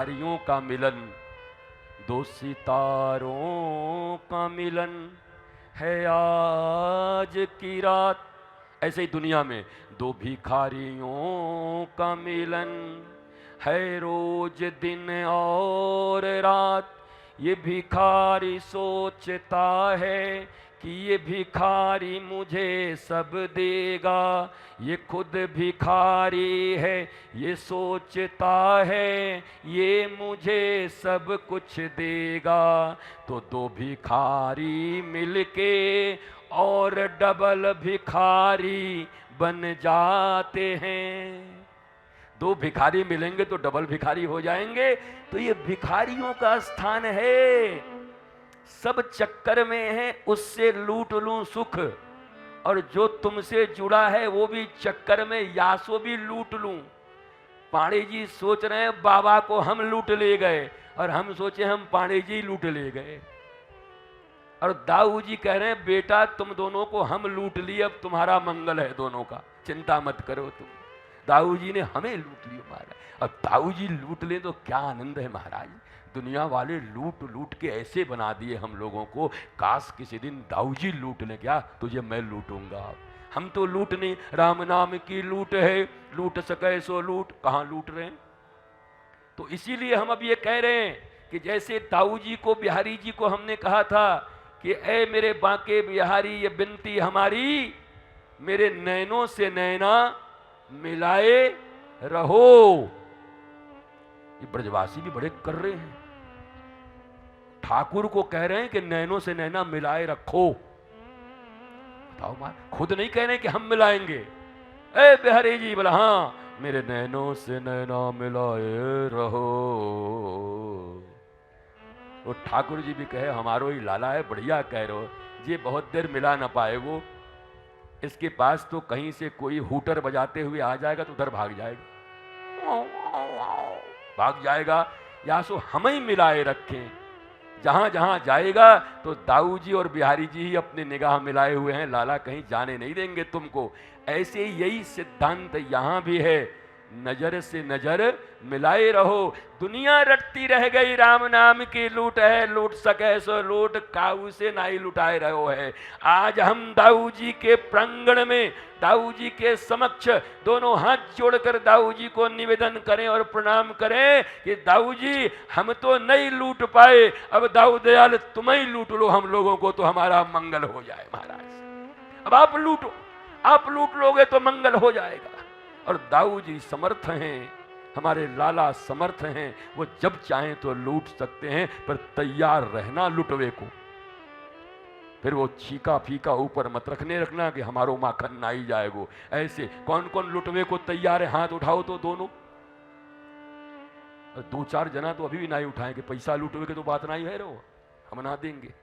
भिखारियों का मिलन, दो सितारों का मिलन है आज की रात। ऐसे ही दुनिया में दो भिखारियों का मिलन है रोज दिन और रात। ये भिखारी सोचता है कि ये भिखारी मुझे सब देगा, ये खुद भिखारी है, ये सोचता है ये मुझे सब कुछ देगा। तो दो भिखारी मिलके और डबल भिखारी बन जाते हैं। दो भिखारी मिलेंगे तो डबल भिखारी हो जाएंगे। तो ये भिखारियों का स्थान है। सब चक्कर में है उससे लूट लूं सुख, और जो तुमसे जुड़ा है वो भी चक्कर में यासो भी लूट लूं। पांडे जी सोच रहे हैं बाबा को हम लूट ले गए, और हम सोचे हम पांडे जी लूट ले गए। और दाऊ जी कह रहे हैं बेटा तुम दोनों को हम लूट लिए, अब तुम्हारा मंगल है दोनों का, चिंता मत करो तुम। दाऊ जी ने हमें लूट लिया महाराज। अब दाऊ जी लूट ले तो क्या आनंद है महाराज। दुनिया वाले लूट लूट के ऐसे बना दिए हम लोगों को, काश किसी दिन दाऊ जी लूट ले। क्या तुझे मैं लूटूंगा। हम तो लूट नहीं, राम नाम की लूट है, लूट सके सो लूट। कहां लूट रहे हैं। तो इसीलिए हम अब ये कह रहे हैं कि जैसे दाऊ जी को, बिहारी जी को हमने कहा था कि ऐ मेरे बांके बिहारी ये बिनती हमारी, मेरे नैनों से नैना मिलाए रहो। ये ब्रजवासी भी बड़े कर रहे हैं, ठाकुर को कह रहे हैं कि नैनों से नैना मिलाए रखो। बताओ मां, खुद नहीं कह रहे कि हम मिलाएंगे। ए बिहारी जी बोला हाँ, मेरे नैनों से नैना मिलाए रहो। वो ठाकुर जी भी कहे हमारो ही लाला है, बढ़िया कह रहे हो। ये बहुत देर मिला ना पाए वो, इसके पास तो कहीं से कोई हूटर बजाते हुए आ जाएगा तो उधर भाग जाएगा, भाग जाएगा। या सो हम ही मिलाए रखें। जहां जहां जाएगा तो दाऊ जी और बिहारी जी ही अपनी निगाह मिलाए हुए हैं, लाला कहीं जाने नहीं देंगे तुमको। ऐसे यही सिद्धांत यहां भी है, नजर से नजर मिलाए रहो। दुनिया रटती रह गई राम नाम की लूट है, लूट सके सो लूट, काऊ से नाई लुटाए रहो है। आज हम दाऊ जी के प्रांगण में, दाऊ जी के समक्ष दोनों हाथ जोड़कर दाऊ जी को निवेदन करें और प्रणाम करें कि दाऊ जी हम तो नहीं लूट पाए, अब दाऊ दयाल तुम ही लूट लो हम लोगों को, तो हमारा मंगल हो जाए महाराज। अब आप लूटो, आप लूट लोगे तो मंगल हो जाएगा। और दाऊ जी समर्थ हैं, हमारे लाला समर्थ हैं, वो जब चाहें तो लूट सकते हैं, पर तैयार रहना लुटवे को। फिर वो चीका फीका ऊपर मत रखना कि हमारो माखन ना ही जाएगो। ऐसे कौन कौन लुटवे को तैयार है, हाथ उठाओ तो दोनों। दो चार जना तो अभी भी नहीं उठाए कि पैसा लुटवे के तो बात नहीं है रो, हम ना देंगे।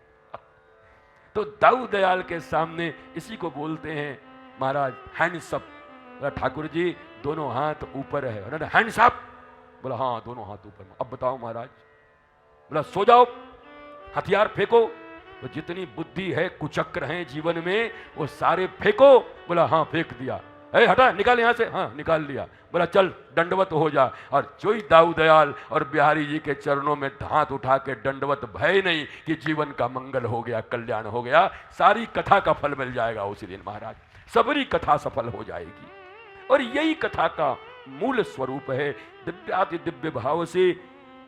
तो दाऊ दयाल के सामने इसी को बोलते हैं महाराज हैंड्स अप। ठाकुर जी दोनों हाथ ऊपर है, हैंड्स अप। बोला हाँ दोनों हाथ ऊपर। अब बताओ महाराज। बोला सो जाओ, हथियार फेंको। तो जितनी बुद्धि है, कुचक्र हैं जीवन में, वो सारे फेंको। बोला हाँ फेंक दिया। ए हटा, निकाल यहां से। हाँ निकाल लिया। बोला चल दंडवत हो जा। और जो ही दाऊ दयाल और बिहारी जी के चरणों में हाथ उठा के दंडवत, भय नहीं कि जीवन का मंगल हो गया, कल्याण हो गया, सारी कथा का फल मिल जाएगा उसी दिन महाराज। सबरी कथा सफल हो जाएगी। और यही कथा का मूल स्वरूप है। दिव्याति दिव्य भाव से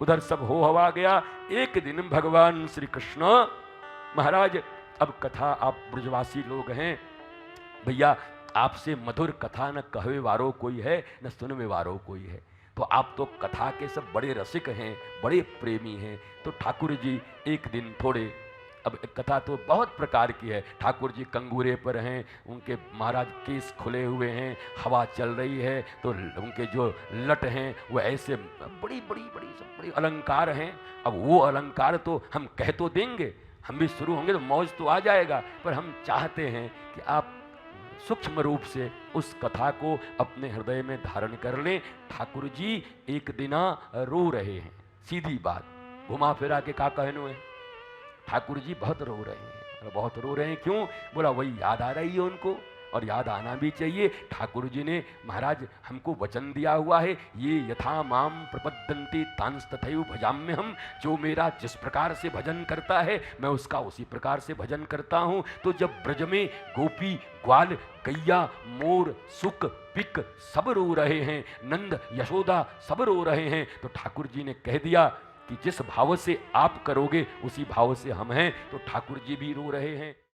उधर सब हो हवा गया। एक दिन भगवान श्री कृष्ण महाराज, अब कथा आप ब्रजवासी लोग हैं भैया, आपसे मधुर कथा न कहवे वारो कोई है, न सुनवे वारो कोई है। तो आप तो कथा के सब बड़े रसिक हैं, बड़े प्रेमी हैं। तो ठाकुर जी एक दिन थोड़े, अब कथा तो बहुत प्रकार की है। ठाकुर जी कंगूरे पर हैं, उनके महाराज केस खुले हुए हैं, हवा चल रही है, तो उनके जो लट हैं वो ऐसे बड़ी बड़ी बड़ी सब बड़ी अलंकार हैं। अब वो अलंकार तो हम कह तो देंगे, हम भी शुरू होंगे तो मौज तो आ जाएगा, पर हम चाहते हैं कि आप सूक्ष्म रूप से उस कथा को अपने हृदय में धारण कर लें। ठाकुर जी एक दिना रो रहे हैं, सीधी बात, घुमा फिरा के का कहनो है। ठाकुर जी बहुत रो रहे हैं, बहुत रो रहे हैं। क्यों? बोला वही याद आ रही है उनको। और याद आना भी चाहिए, ठाकुर जी ने महाराज हमको वचन दिया हुआ है, ये यथा माम प्रपद्यन्ते तांस तथैव भजाम्य हम, जो मेरा जिस प्रकार से भजन करता है मैं उसका उसी प्रकार से भजन करता हूँ। तो जब ब्रज में गोपी ग्वाल गैया मोर सुक पिक सब रो रहे हैं, नंद यशोदा सब रो रहे हैं, तो ठाकुर जी ने कह दिया कि जिस भाव से आप करोगे उसी भाव से हम हैं। तो ठाकुर जी भी रो रहे हैं।